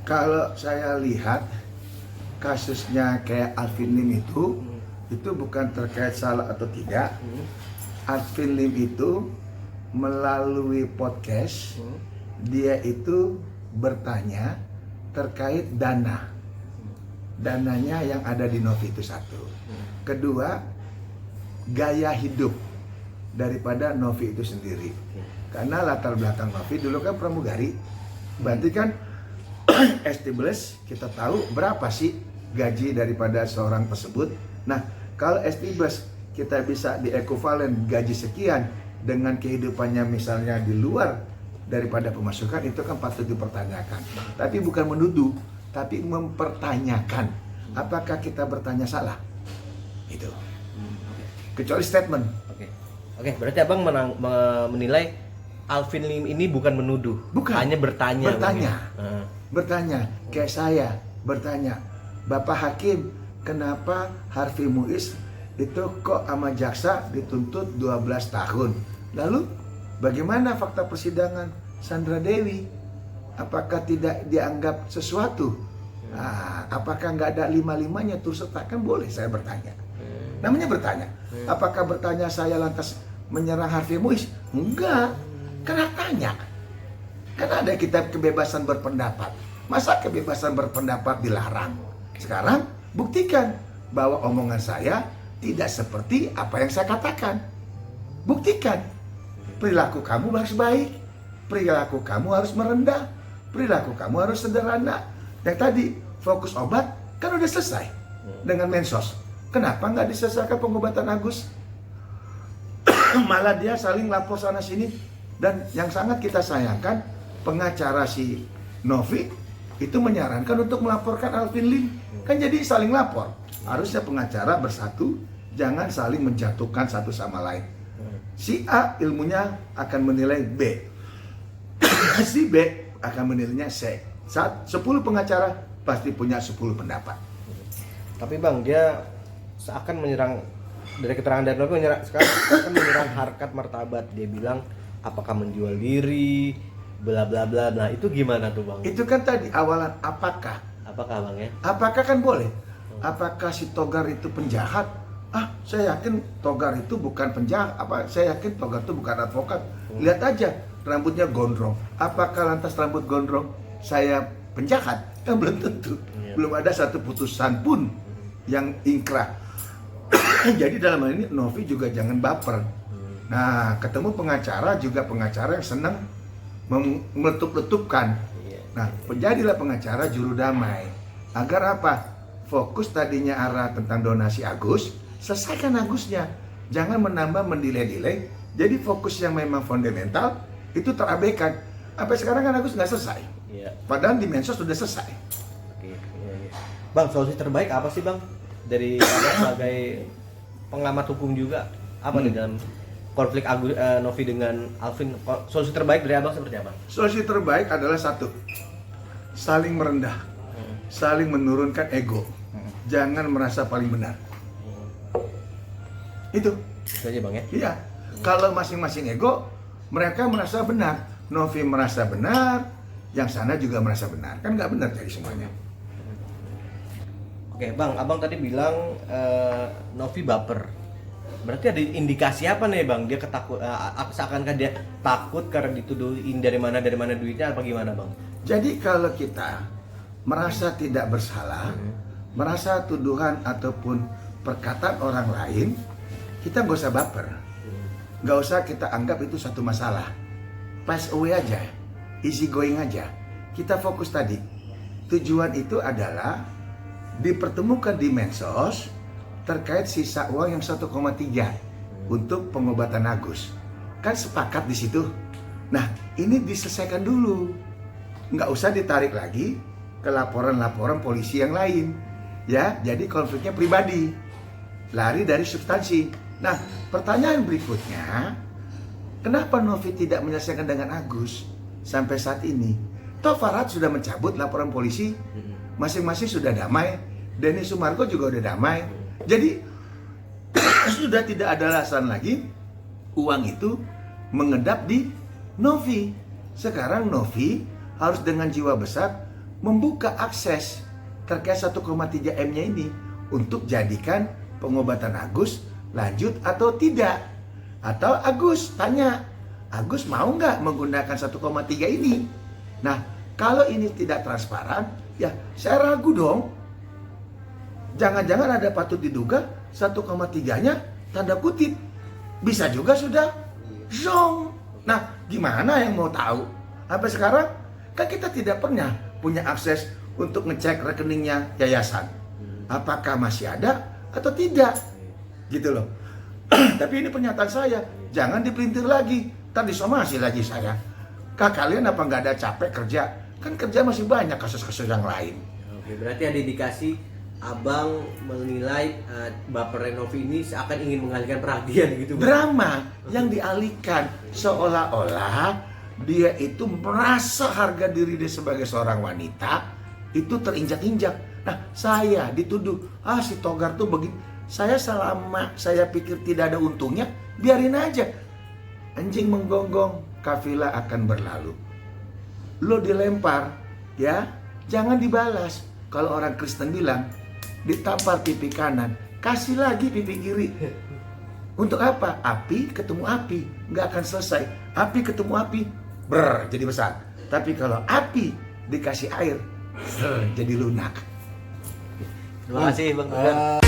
Kalau saya lihat kasusnya kayak Alvin Lim itu bukan terkait salah atau tidak. Alvin Lim itu melalui podcast dia itu bertanya terkait dananya yang ada di Novi itu satu. Kedua, gaya hidup daripada Novi itu sendiri. Karena latar belakang Novi dulu kan pramugari, berarti kan estibles kita tahu berapa sih gaji daripada seorang tersebut. Nah, kalau estibles kita bisa diekuvalen gaji sekian dengan kehidupannya misalnya di luar daripada pemasukan, itu kan patut dipertanyakan. Tapi bukan menuduh, tapi mempertanyakan apakah kita bertanya salah. Itu. Kecuali statement. Oke, berarti abang menilai Alvin Lim ini bukan menuduh, bukan, hanya bertanya. Bertanya, kayak saya bertanya, Bapak Hakim, kenapa Harvey Muiz itu kok sama jaksa dituntut 12 tahun? Lalu bagaimana fakta persidangan Sandra Dewi? Apakah tidak dianggap sesuatu? Nah, apakah nggak ada lima-limanya turut serta? Kan boleh saya bertanya. Namanya bertanya. Apakah bertanya saya lantas menyerang Harvey Muiz? Enggak. Karena tanya. Karena ada kitab kebebasan berpendapat. Masa kebebasan berpendapat dilarang? Sekarang buktikan bahwa omongan saya tidak seperti apa yang saya katakan. Buktikan. Perilaku kamu harus baik. Perilaku kamu harus merendah. Perilaku kamu harus sederhana. Yang tadi fokus obat kan udah selesai dengan Mensos. Kenapa nggak diselesaikan pengobatan Agus? Malah dia saling lapor sana sini. Dan yang sangat kita sayangkan, pengacara si Novi itu menyarankan untuk melaporkan Alvin Lim. Kan jadi saling lapor. Harusnya pengacara bersatu, jangan saling menjatuhkan satu sama lain. Si A ilmunya akan menilai B, si B akan menilainya C. 10 pengacara pasti punya 10 pendapat. Tapi bang, dia seakan menyerang, dari keterangan dari Novi seakan menyerang harkat martabat. Dia bilang apakah menjual diri, bla bla bla. Nah, itu gimana tuh bang? Itu kan tadi awalan apakah Bang ya? Apakah kan boleh? Apakah si Togar itu penjahat? Saya yakin Togar itu bukan penjahat. Saya yakin Togar itu bukan advokat. Lihat aja rambutnya gondrong. Apakah lantas rambut gondrong saya penjahat? Kan belum tentu. Belum ada satu putusan pun yang ingkrah. Jadi dalam hal ini Novi juga jangan baper. Nah, ketemu pengacara juga pengacara yang senang meletup-letupkan. Nah, menjadilah pengacara juru damai. Agar apa? Fokus tadinya arah tentang donasi Agus, selesaikan Agusnya. Jangan menambah mendelay-delay. Jadi fokus yang memang fundamental itu terabaikan. Sampai sekarang kan Agus nggak selesai. Padahal di Mensos sudah selesai. Bang, solusi terbaik apa sih bang? Dari sebagai pengamat hukum juga, apa di dalam konflik Novi dengan Alvin, solusi terbaik dari abang seperti apa? Solusi terbaik adalah satu, saling merendah, saling menurunkan ego, jangan merasa paling benar. Itu aja bang ya? Iya, kalau masing-masing ego, mereka merasa benar, Novi merasa benar, yang sana juga merasa benar, kan nggak benar jadi semuanya. Oke bang, abang tadi bilang Novi baper. Berarti ada indikasi apa nih bang? Dia seakan-akan dia takut karena dituduhin dari mana duitnya apa gimana bang? Jadi kalau kita merasa tidak bersalah, merasa tuduhan ataupun perkataan orang lain, kita nggak usah baper, nggak usah kita anggap itu satu masalah. Pass away aja, easy going aja. Kita fokus tadi. Tujuan itu adalah dipertemukan di Mensos terkait sisa uang yang 1,3 untuk pengobatan Agus. Kan sepakat di situ. Nah, ini diselesaikan dulu. Nggak usah ditarik lagi ke laporan-laporan polisi yang lain. Ya, jadi konfliknya pribadi. Lari dari substansi. Nah, pertanyaan berikutnya, kenapa Novi tidak menyelesaikan dengan Agus sampai saat ini? Toh Farhad sudah mencabut laporan polisi, masing-masing sudah damai, Denny Sumargo juga udah damai. Jadi sudah tidak ada alasan lagi uang itu mengedap di Novi. Sekarang Novi harus dengan jiwa besar membuka akses terkait 1,3 M-nya ini untuk jadikan pengobatan Agus lanjut atau tidak. Atau Agus tanya, Agus mau nggak menggunakan 1,3 ini? Nah, kalau ini tidak transparan, ya saya ragu dong. Jangan-jangan ada patut diduga 1,3-nya tanda kutip. Bisa juga sudah zong. Nah, gimana yang mau tahu? Sampai sekarang kan kita tidak pernah punya akses untuk ngecek rekeningnya yayasan. Apakah masih ada atau tidak? Gitu loh. Tapi ini pernyataan saya, jangan dipelintir lagi, ntar disomasi lagi saya. Kalian apa nggak ada capek kerja? Kan kerja masih banyak kasus-kasus yang lain. Oke, berarti ada indikasi abang menilai Baper Renovi ini seakan ingin mengalihkan perhatian gitu, Bang? Drama yang dialihkan seolah-olah dia itu merasa harga diri dia sebagai seorang wanita itu terinjak-injak. Nah, saya dituduh, si Togar tuh begini. Saya selama saya pikir tidak ada untungnya, biarin aja. Anjing menggonggong, kafilah akan berlalu. Lo dilempar, ya, jangan dibalas. Kalau orang Kristen bilang, ditampar pipi kanan, kasih lagi pipi kiri. Untuk apa? Api ketemu api, nggak akan selesai. Api ketemu api, jadi besar. Tapi kalau api dikasih air, jadi lunak. Terima kasih Bang Togar.